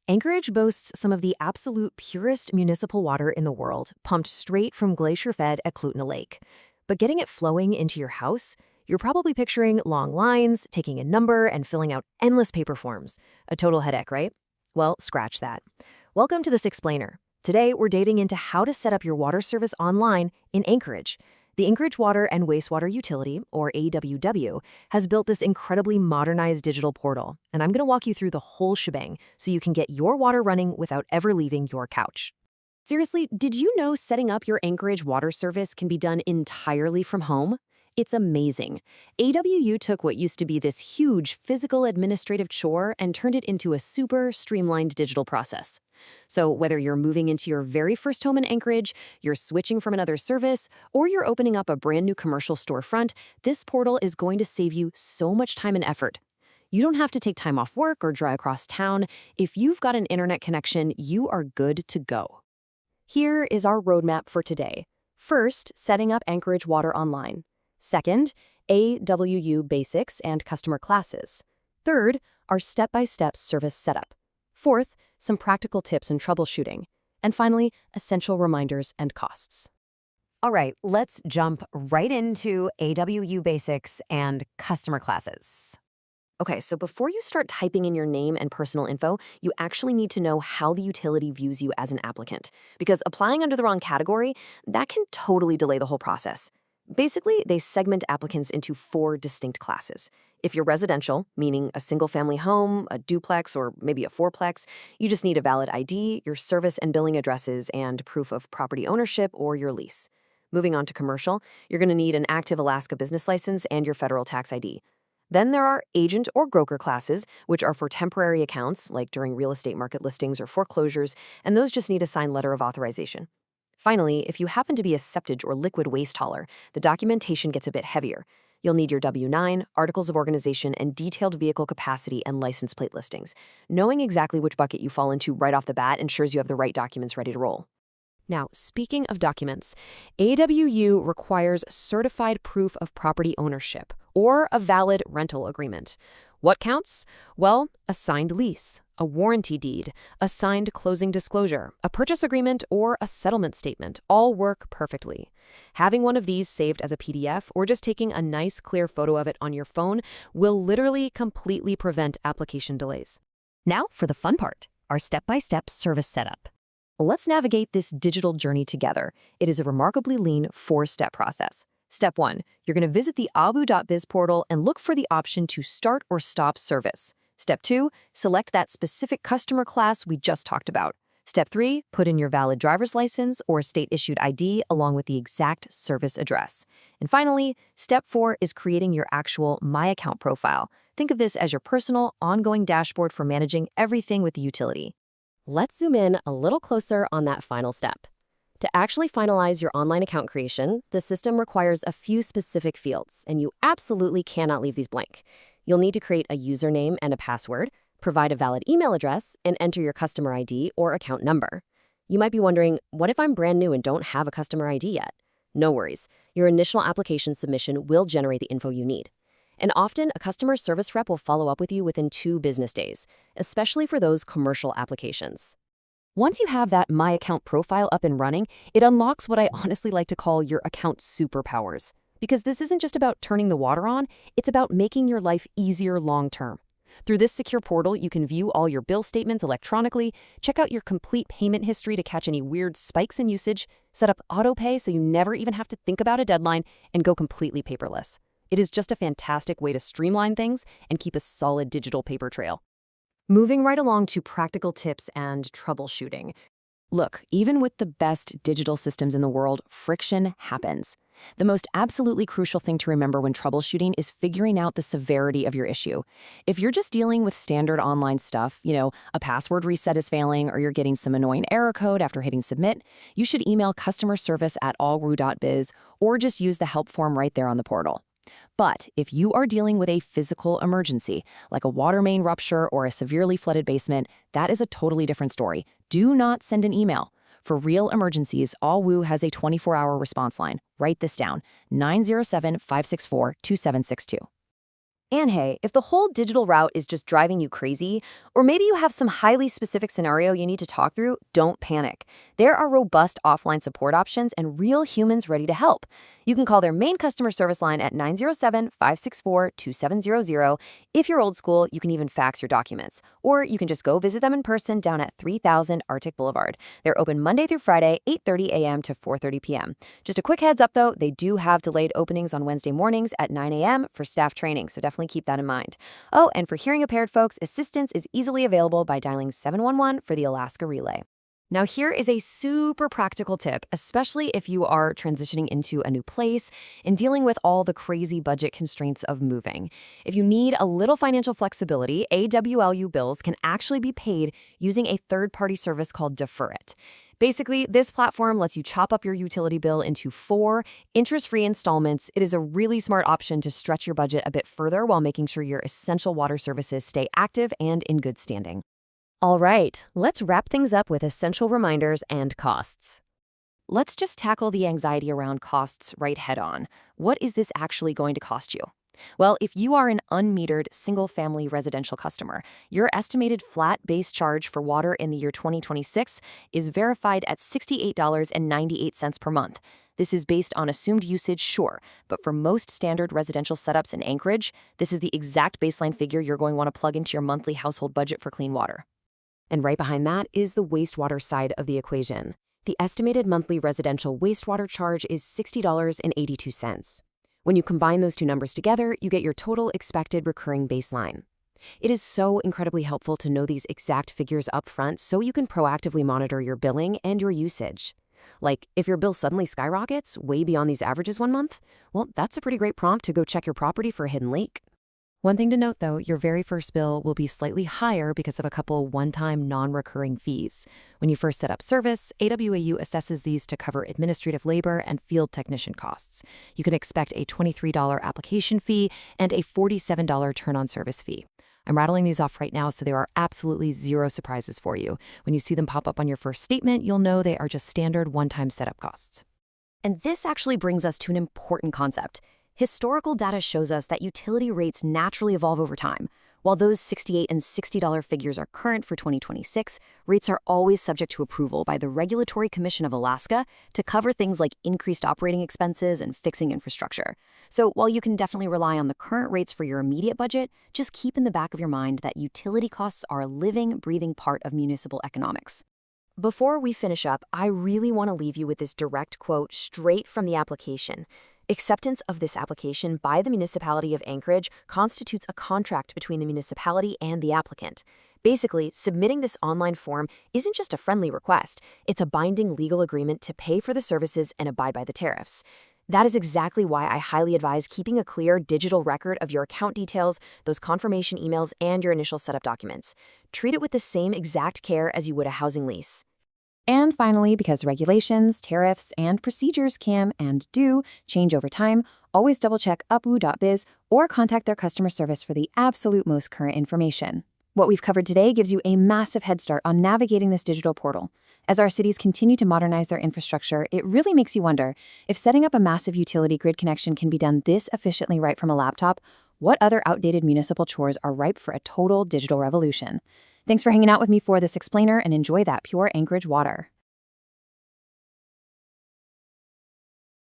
Anchorage boasts some of the absolute purest municipal water in the world, pumped straight from glacier-fed Eklutna Lake. But getting it flowing into your house, you're probably picturing long lines, taking a number, and filling out endless paper forms. A total headache, right? Well, scratch that. Welcome to This Explainer. Today, we're diving into how to set up your water service online in Anchorage. The Anchorage Water and Wastewater Utility, or AWW, has built this incredibly modernized digital portal, and I'm going to walk you through the whole shebang so you can get your water running without ever leaving your couch. Seriously, did you know setting up your Anchorage water service can be done entirely from home? It's amazing. AWU took what used to be this huge physical administrative chore and turned it into a super streamlined digital process. So whether you're moving into your very first home in Anchorage, you're switching from another service, or you're opening up a brand new commercial storefront, this portal is going to save you so much time and effort. You don't have to take time off work or drive across town. If you've got an internet connection, you are good to go. Here is our roadmap for today. First, setting up Anchorage Water online. Second, AWU basics and customer classes. Third, our step-by-step service setup. Fourth, some practical tips and troubleshooting. And finally, essential reminders and costs. All right, let's jump right into AWU basics and customer classes. Okay, so before you start typing in your name and personal info, you actually need to know how the utility views you as an applicant. Because applying under the wrong category, that can totally delay the whole process. Basically, they segment applicants into 4 distinct classes. If you're residential, meaning a single-family home, a duplex, or maybe a fourplex, you just need a valid ID, your service and billing addresses, and proof of property ownership or your lease. Moving on to commercial, you're going to need an active Alaska business license and your federal tax ID. Then there are agent or broker classes, which are for temporary accounts, like during real estate market listings or foreclosures, and those just need a signed letter of authorization. Finally, if you happen to be a septage or liquid waste hauler, the documentation gets a bit heavier. You'll need your W-9, articles of organization, and detailed vehicle capacity and license plate listings. Knowing exactly which bucket you fall into right off the bat ensures you have the right documents ready to roll. Now, speaking of documents, AWU requires certified proof of property ownership or a valid rental agreement. What counts? Well, a signed lease, a warranty deed, a signed closing disclosure, a purchase agreement, or a settlement statement all work perfectly. Having one of these saved as a PDF or just taking a nice clear photo of it on your phone will literally completely prevent application delays. Now for the fun part, our step-by-step service setup. Let's navigate this digital journey together. It is a remarkably lean 4-step process. Step 1, you're going to visit the awu.biz portal and look for the option to start or stop service. Step 2, select that specific customer class we just talked about. Step 3, put in your valid driver's license or state-issued ID along with the exact service address. And finally, Step 4 is creating your actual My Account profile. Think of this as your personal, ongoing dashboard for managing everything with the utility. Let's zoom in a little closer on that final step. To actually finalize your online account creation, the system requires a few specific fields, and you absolutely cannot leave these blank. You'll need to create a username and a password, provide a valid email address, and enter your customer ID or account number. You might be wondering, what if I'm brand new and don't have a customer ID yet? No worries. Your initial application submission will generate the info you need. And often, a customer service rep will follow up with you within 2 business days, especially for those commercial applications. Once you have that My Account profile up and running, it unlocks what I honestly like to call your account superpowers. Because this isn't just about turning the water on, it's about making your life easier long-term. Through this secure portal, you can view all your bill statements electronically, check out your complete payment history to catch any weird spikes in usage, set up auto-pay so you never even have to think about a deadline, and go completely paperless. It is just a fantastic way to streamline things and keep a solid digital paper trail. Moving right along to practical tips and troubleshooting. Look, even with the best digital systems in the world, friction happens. The most absolutely crucial thing to remember when troubleshooting is figuring out the severity of your issue. If you're just dealing with standard online stuff, a password reset is failing or you're getting some annoying error code after hitting submit, you should email customerservice@allru.biz or just use the help form right there on the portal. But if you are dealing with a physical emergency, like a water main rupture or a severely flooded basement, that is a totally different story. Do not send an email. For real emergencies, AWU has a 24-hour response line. Write this down, 907-564-2762. And hey, if the whole digital route is just driving you crazy, or maybe you have some highly specific scenario you need to talk through, don't panic. There are robust offline support options and real humans ready to help. You can call their main customer service line at 907-564-2700. If you're old school, you can even fax your documents. Or you can just go visit them in person down at 3000 Arctic Boulevard. They're open Monday through Friday, 8:30 a.m. to 4:30 p.m. Just a quick heads up though, they do have delayed openings on Wednesday mornings at 9 a.m. for staff training, so definitely keep that in mind. Oh, and for hearing impaired folks, assistance is easily available by dialing 711 for the Alaska Relay. Now, here is a super practical tip, especially if you are transitioning into a new place and dealing with all the crazy budget constraints of moving. If you need a little financial flexibility, AWLU bills can actually be paid using a third-party service called Defer It. Basically, this platform lets you chop up your utility bill into 4 interest-free installments. It is a really smart option to stretch your budget a bit further while making sure your essential water services stay active and in good standing. All right, let's wrap things up with essential reminders and costs. Let's just tackle the anxiety around costs right head on. What is this actually going to cost you? Well, if you are an unmetered single-family residential customer, your estimated flat base charge for water in the year 2026 is verified at $68.98 per month. This is based on assumed usage, sure, but for most standard residential setups in Anchorage, this is the exact baseline figure you're going to want to plug into your monthly household budget for clean water. And right behind that is the wastewater side of the equation. The estimated monthly residential wastewater charge is $60.82. When you combine those two numbers together, you get your total expected recurring baseline. It is so incredibly helpful to know these exact figures up front so you can proactively monitor your billing and your usage. Like, if your bill suddenly skyrockets way beyond these averages one month, well, that's a pretty great prompt to go check your property for a hidden leak. One thing to note, though, your very first bill will be slightly higher because of a couple one-time non-recurring fees. When you first set up service, AWAU assesses these to cover administrative labor and field technician costs. You can expect a $23 application fee and a $47 turn-on-service fee. I'm rattling these off right now, so there are absolutely zero surprises for you. When you see them pop up on your first statement, you'll know they are just standard one-time setup costs. And this actually brings us to an important concept. Historical data shows us that utility rates naturally evolve over time. While those $68 and $60 figures are current for 2026, rates are always subject to approval by the Regulatory Commission of Alaska to cover things like increased operating expenses and fixing infrastructure. So while you can definitely rely on the current rates for your immediate budget, just keep in the back of your mind that utility costs are a living, breathing part of municipal economics. Before we finish up, I really want to leave you with this direct quote straight from the application. Acceptance of this application by the municipality of Anchorage constitutes a contract between the municipality and the applicant. Basically, submitting this online form isn't just a friendly request, it's a binding legal agreement to pay for the services and abide by the tariffs. That is exactly why I highly advise keeping a clear digital record of your account details, those confirmation emails, and your initial setup documents. Treat it with the same exact care as you would a housing lease. And finally, because regulations, tariffs, and procedures can and do change over time, always double-check upu.biz or contact their customer service for the absolute most current information. What we've covered today gives you a massive head start on navigating this digital portal. As our cities continue to modernize their infrastructure, it really makes you wonder, if setting up a massive utility grid connection can be done this efficiently right from a laptop, what other outdated municipal chores are ripe for a total digital revolution? Thanks for hanging out with me for this explainer, and enjoy that pure Anchorage water.